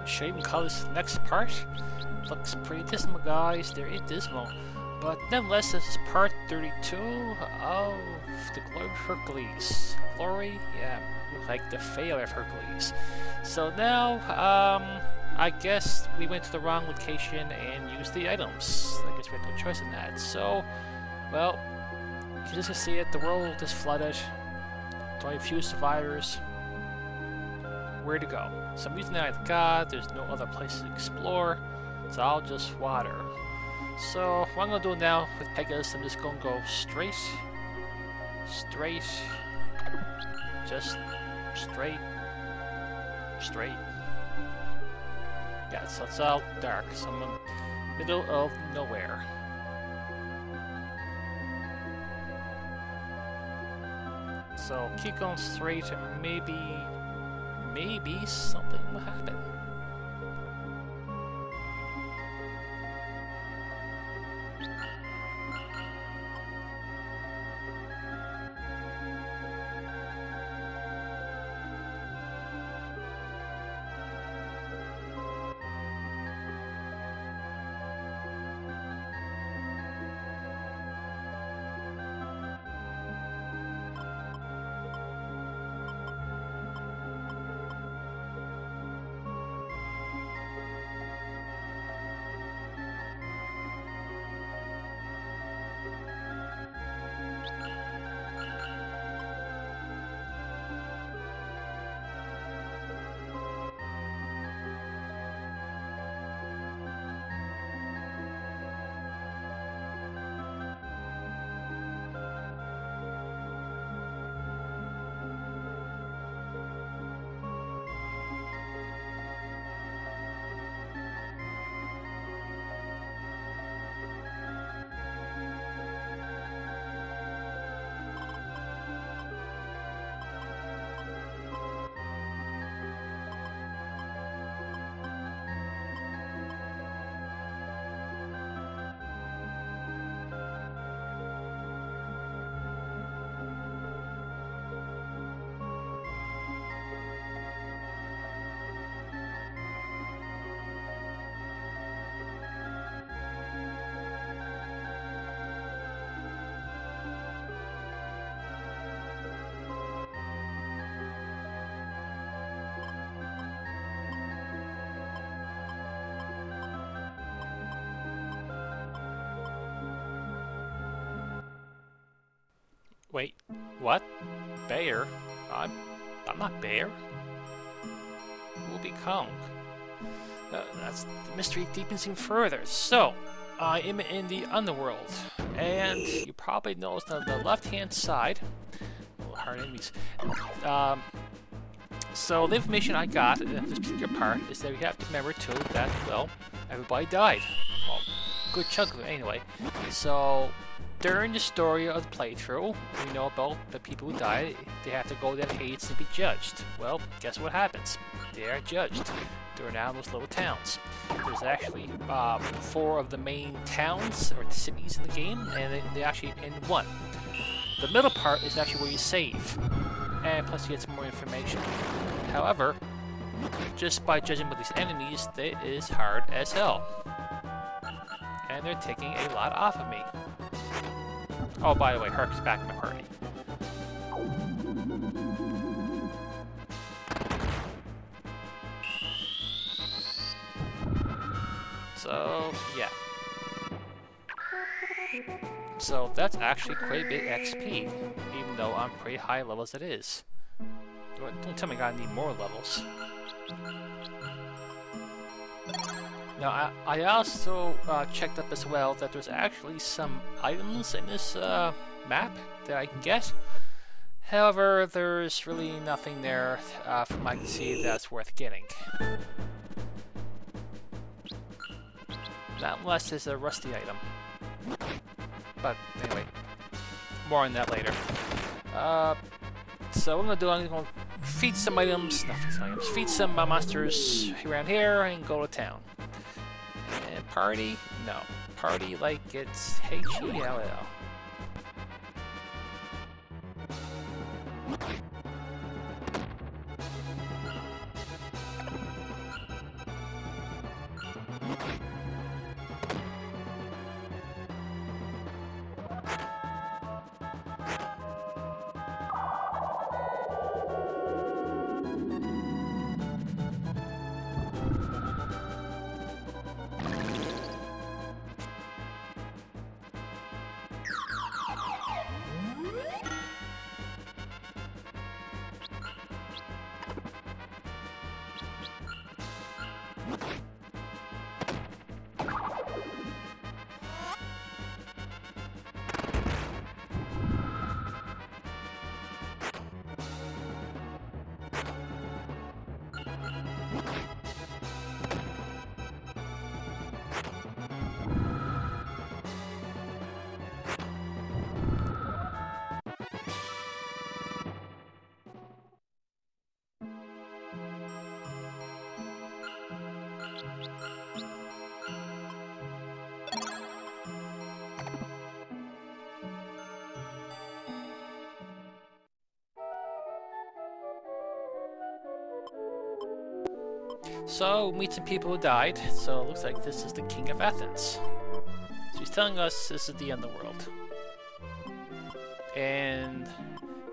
should I even call this next part? Looks pretty dismal, guys. They're dismal. But nevertheless, this is part 32 of the Glory of Hercules. Glory? Yeah, like the failure of Hercules. So now, I guess we went to the wrong location and used the items. I guess we had no choice in that. So, well, you just see it. The world is flooded. There's only a few survivors. Where to go? So I'm using the eye of God. There's no other places to explore. It's all just water. So what I'm gonna do now with Pegasus, I'm just gonna go straight, just straight. Yeah, so it's all dark. So I'm in the middle of nowhere. So keep going straight, and maybe something will happen. Wait, what? Bear? I'm not Bear. Who will be Kong? That's the mystery deepens even further. So, I am in the underworld, and you probably noticed on the left-hand side, hard enemies. So the information I got in this particular part is that we have to remember too that, well, everybody died. Well, good chunk of it anyway. So during the story of the playthrough, we know about the people who died. They have to go to Hades to be judged. Well, guess what happens? They are judged. They're now those little towns. There's actually 4 of the main towns or cities in the game, and they actually in one. The middle part is actually where you save, and plus you get some more information. However, just by judging by these enemies, it is hard as hell. And they're taking a lot off of me. Oh, by the way, Herc's back in my party. So, yeah. So that's actually quite a bit XP, even though I'm pretty high level as it is. Don't tell me I gotta need more levels. Now, I also checked up as well that there's actually some items in this map that I can get. However, there's really nothing there from what I can see that's worth getting. Not unless it's a rusty item. But anyway, more on that later. So what I'm gonna do, I'm gonna feed some items, feed some monsters around here and go to town. And party? No. Party like it's H-E-L-L. So, meet some people who died. So, it looks like this is the King of Athens. So, he's telling us this is the underworld. And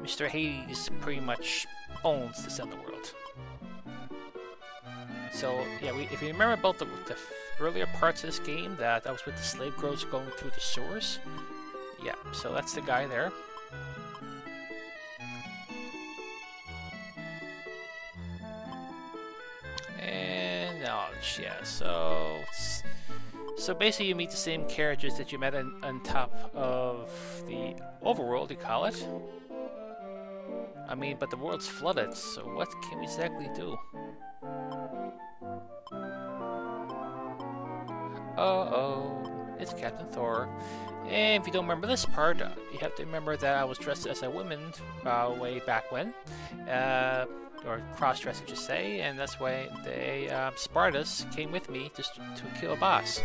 Mr. Hades pretty much owns this underworld. So, yeah, if you remember about the earlier parts of this game, that I was with the slave girls going through the sewers. Yeah, so that's the guy there. Yeah, so basically you meet the same characters that you met on top of the overworld, you call it. I mean, but the world's flooded, so what can we exactly do? Uh-oh, it's Captain Thor. And if you don't remember this part, you have to remember that I was dressed as a woman way back when. Or cross-dress, I should say, and that's why they, Spartus came with me just to kill a boss.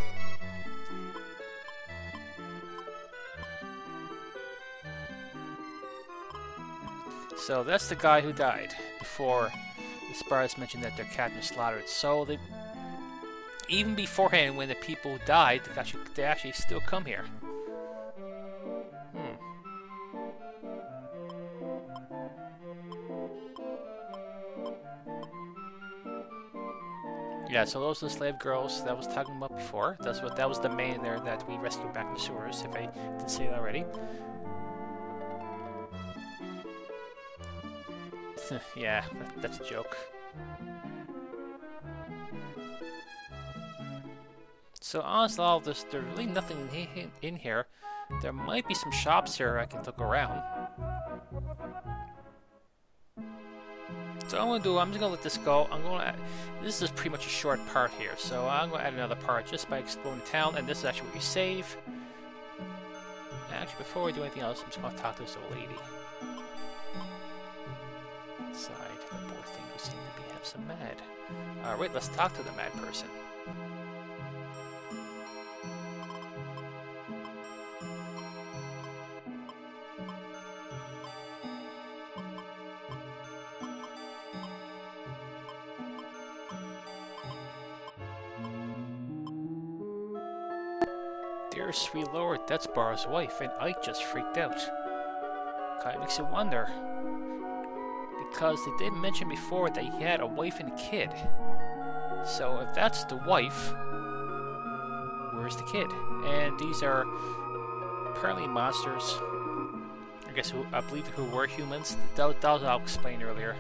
So that's the guy who died before the Spartus mentioned that their captain was slaughtered. So they, even beforehand, when the people died, they actually still come here. Yeah, so those are the slave girls that I was talking about before. That was the man there that we rescued back in the sewers, if I didn't say that already. Yeah, that's a joke. So honestly, there's really nothing in here. There might be some shops here I can look around. So I'm just gonna let this go. This is pretty much a short part here, so I'm gonna add another part just by exploring the town, and this is actually where you save. Actually, before we do anything else, I'm just gonna talk to this old lady. Inside, the poor thing who seemed to have some mad. Alright, let's talk to the mad person. Dear sweet lord, that's Bar's wife, and Ike just freaked out. Kinda makes you wonder. Because they did mention before that he had a wife and a kid. So if that's the wife, where's the kid? And these are apparently monsters. I guess I believe who were humans. That was I'll explain earlier.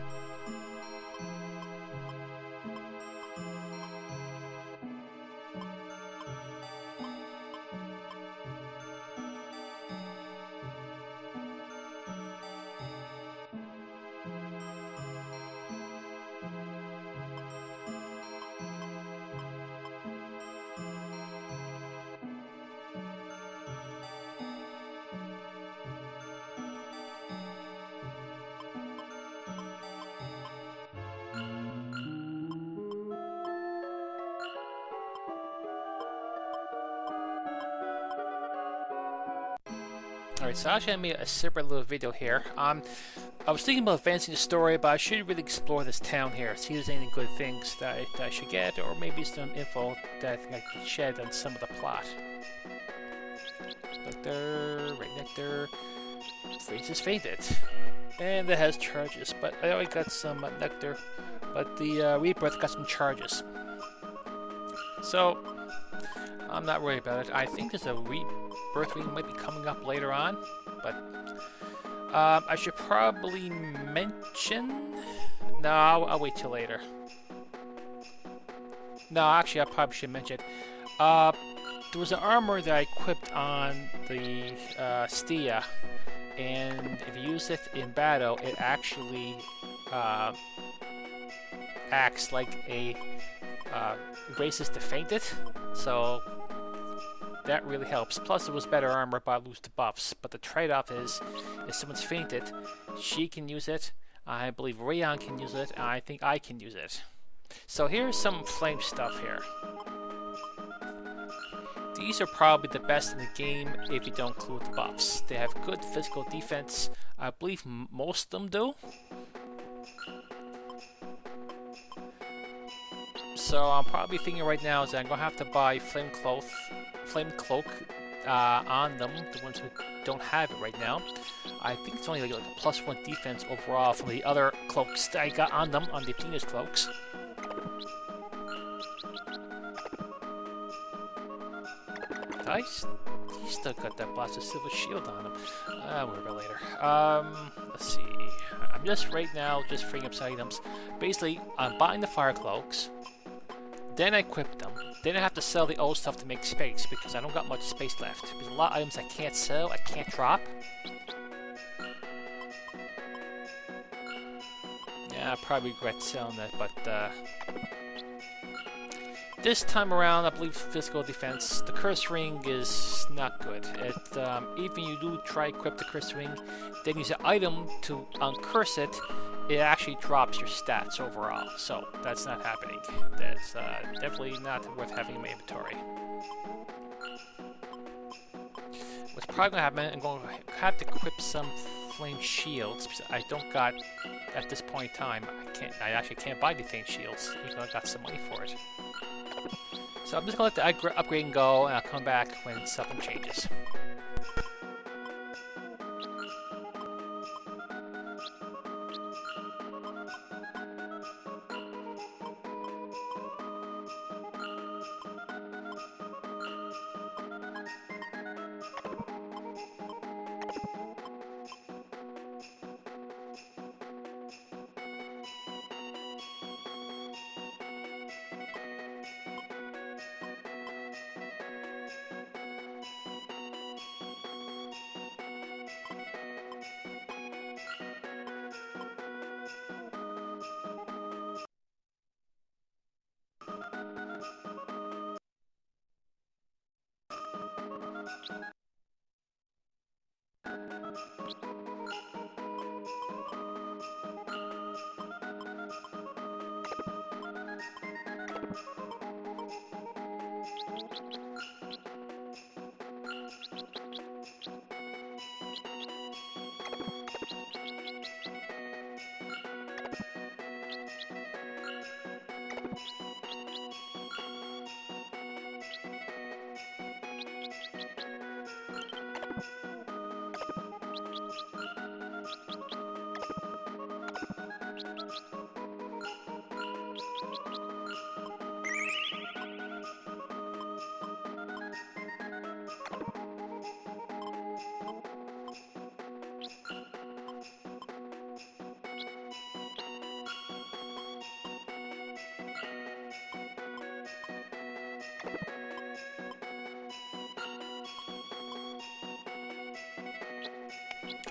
Alright, so I actually made a separate little video here. I was thinking about advancing the story, but I should really explore this town here, see if there's any good things that I should get, or maybe some info that I can shed on some of the plot. Right there. Face is fainted. And it has charges, but I already got some nectar. But the rebirth got some charges. So, I'm not worried about it. I think there's a rebirth ring might be coming up later on, but I should probably mention... No, I'll wait till later. No, actually, I probably should mention. Uh, there was an armor that I equipped on the Stia, and if you use it in battle, it actually acts like a raises to faint it. So that really helps. Plus, it was better armor, but I lose the buffs. But the trade-off is, if someone's fainted, she can use it. I believe Rayon can use it, and I think I can use it. So here's some flame stuff here. These are probably the best in the game if you don't include the buffs. They have good physical defense. I believe most of them do. So I'm probably thinking right now is that I'm going to have to buy Flame Cloak on them, the ones who don't have it right now. I think it's only like a +1 defense overall from the other cloaks that I got on them, on the Athena's cloaks. He still got that blasted silver shield on him. We'll worry about later. Let's see. I'm just right now just freeing up some items. Basically, I'm buying the fire cloaks. Then I equip them. Then I have to sell the old stuff to make space because I don't got much space left. There's a lot of items I can't sell, I can't drop. Yeah, I probably regret selling that, but this time around, I believe physical defense. The curse ring is not good. Even you do try equip the curse ring, then use an item to uncurse it. It actually drops your stats overall, so that's not happening. That's definitely not worth having in my inventory. What's probably going to happen, I'm going to have to equip some flame shields, because I don't got, at this point in time, I actually can't buy the flame shields, even though I got some money for it. So I'm just going to let the upgrade go, and I'll come back when something changes.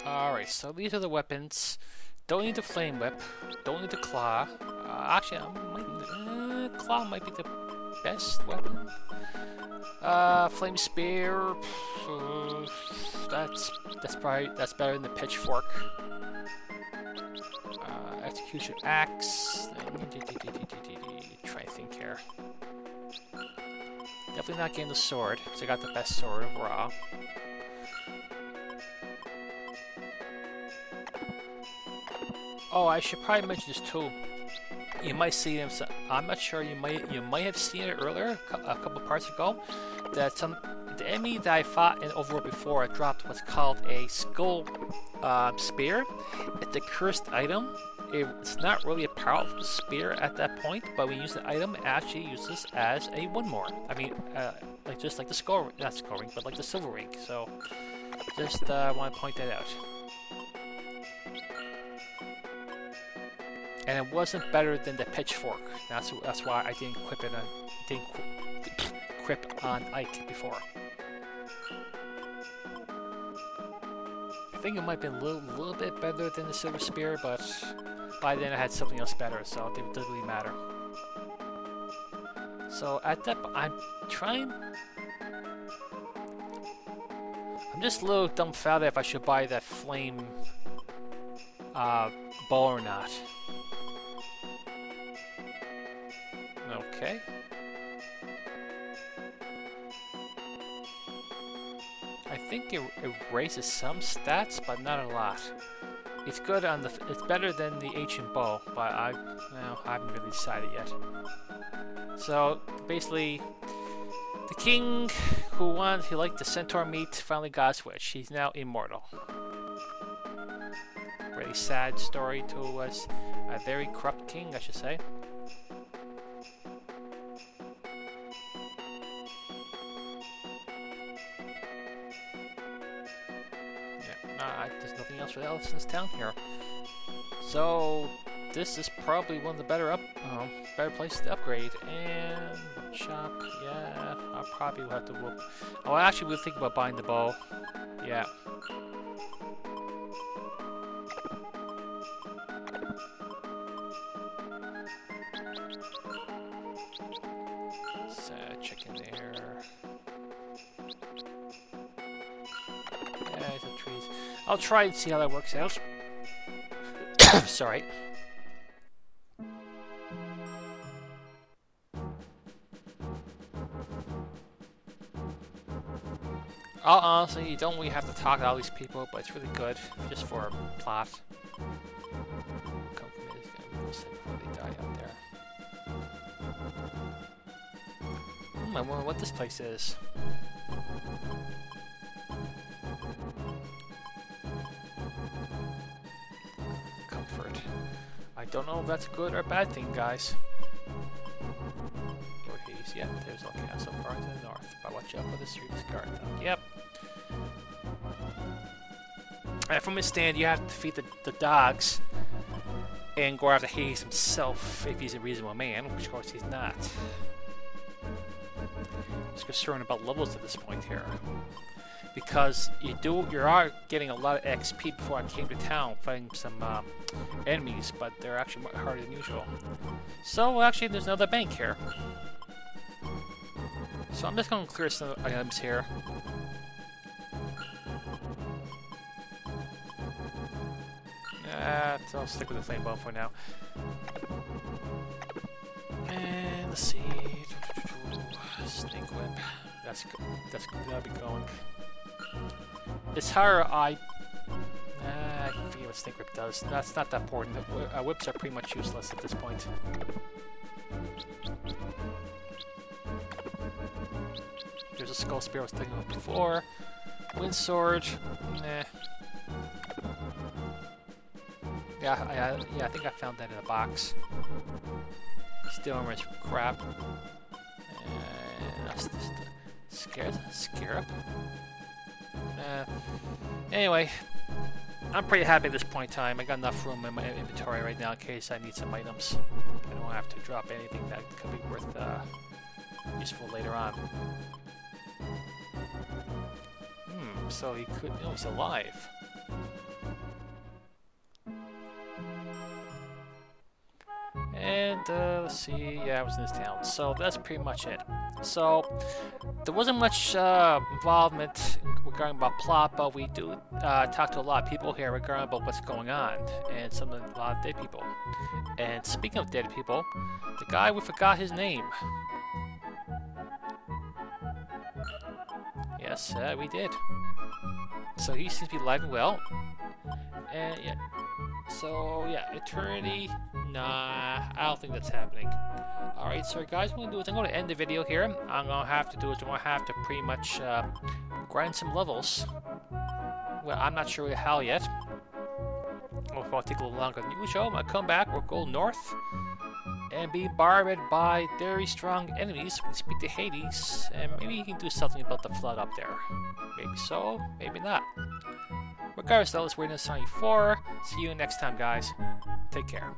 Alright, so these are the weapons. Don't need the flame whip. Don't need the claw. Actually, claw might be the best weapon. Flame spear. That's better than the pitchfork. Execution axe. Try and think here. Definitely not getting the sword, because I got the best sword overall. Oh, I should probably mention this too. You might see them. I'm not sure. You might have seen it earlier, a couple of parts ago. That the enemy that I fought in Overworld before, I dropped what's called a skull spear. It's a cursed item. It's not really a powerful spear at that point, but when you use the item, it actually uses as a one more. I mean, just like the skull, not skull ring, but like the silver ring. So, just want to point that out. and it wasn't better than the pitchfork. That's why I didn't equip on Ike before. I think it might have been a little bit better than the silver spear, but by then I had something else better, so it didn't really matter. So at that, I'm just a little dumbfounded if I should buy that flame bow or not. Okay. I think it raises some stats, but not a lot. It's good on it's better than the ancient bow, but I haven't really decided yet. So basically, the king who liked the centaur meat finally got his wish. He's now immortal. Really sad story to us. A very corrupt king, I should say. There's nothing else in this town here. So this is probably one of the better places to upgrade. And shop, yeah, I probably will have to whoop. Oh, actually, we'll think about buying the bow. Yeah. So check in there. Yeah, some trees. I'll try and see how that works out. Sorry. Honestly, you don't really have to talk to all these people, but it's really good just for plot. Come to me, this guy before they die out there. I wonder what this place is. Comfort. I don't know if that's a good or a bad thing, guys. Lord Hades, yeah, there's a castle far to the north. But watch out for the street guard. Yep. From his stand, you have to defeat the dogs and go after Hades himself if he's a reasonable man, which of course he's not. Just concerned about levels at this point here, because you are getting a lot of XP before I came to town fighting some enemies, but they're actually much harder than usual. So actually, there's another bank here. So I'm just going to clear some items here. I'll stick with the flame bow for now. And let's see. Snake whip. That's good. That'll be going. It's higher. I forget what snake whip does. That's not that important. Whips are pretty much useless at this point. There's a skull spear I was thinking of before. Wind sword. Nah. Yeah, I think I found that in a box. Steel armor is crap. And that's just a scarab. Anyway, I'm pretty happy at this point in time. I got enough room in my inventory right now in case I need some items. I don't have to drop anything that could be worth useful later on. So he could. Oh, he's alive. And let's see, yeah, I was in this town, so that's pretty much it. So there wasn't much involvement regarding about plot, but we do talk to a lot of people here regarding about what's going on, and a lot of dead people. And speaking of dead people, the guy, we forgot his name. Yes, we did. So he seems to be alive and well. And yeah. So yeah, Eternity. Nah, I don't think that's happening. Alright, so guys, what I'm going to do is I'm going to end the video here. I'm going to have to pretty much grind some levels. Well, I'm not sure how yet. It'll probably take a little longer than usual. I'm going to come back, we'll go north, and be bombarded by very strong enemies. We speak to Hades, and maybe he can do something about the flood up there. Maybe so, maybe not. Regardless, though, it's Witness 94. See you next time, guys. Take care.